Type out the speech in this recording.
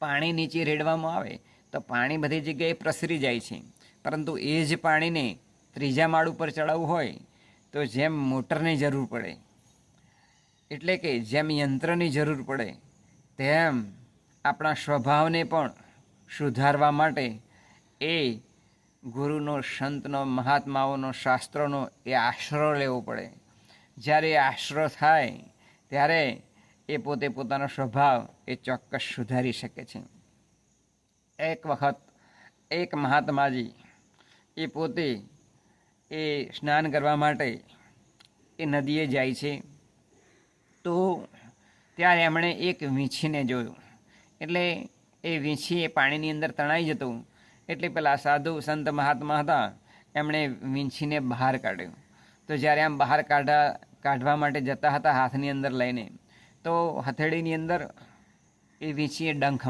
પાણી નીચે રેડવામાં આવે તો પાણી બધી જગ્યાએ પ્રસરી જાય છે, પરંતુ એ જ પાણીને ત્રીજા માળ ઉપર ચડાવવું હોય તો જેમ મોટરની જરૂર પડે, એટલે કે જેમ યંત્રની જરૂર પડે, તેમ આપણા સ્વભાવને પણ સુધારવા માટે એ ગુરુનો, સંતનો, મહાત્માઓનો, શાસ્ત્રોનો એ આશરો લેવો પડે. જ્યારે એ આશરો થાય ત્યારે એ પોતે પોતાનો સ્વભાવ એ ચોક્કસ સુધારી શકે છે. એક વખત એક મહાત્માજી એ પોતે એ સ્નાન કરવા માટે એ નદીએ જાય છે, તો ત્યારે એમણે એક વીંછીને જોયું. એટલે એ વીંછી એ પાણીની અંદર તણાઈ જતું, એટલે પેલા સાધુ સંત મહાત્મા હતા એમણે વીંછીને બહાર કાઢ્યું. તો જ્યારે આમ બહાર કાઢવા માટે જતા હતા હાથની અંદર લઈને, તો હથેળીની અંદર એ વીંછીએ ડંખ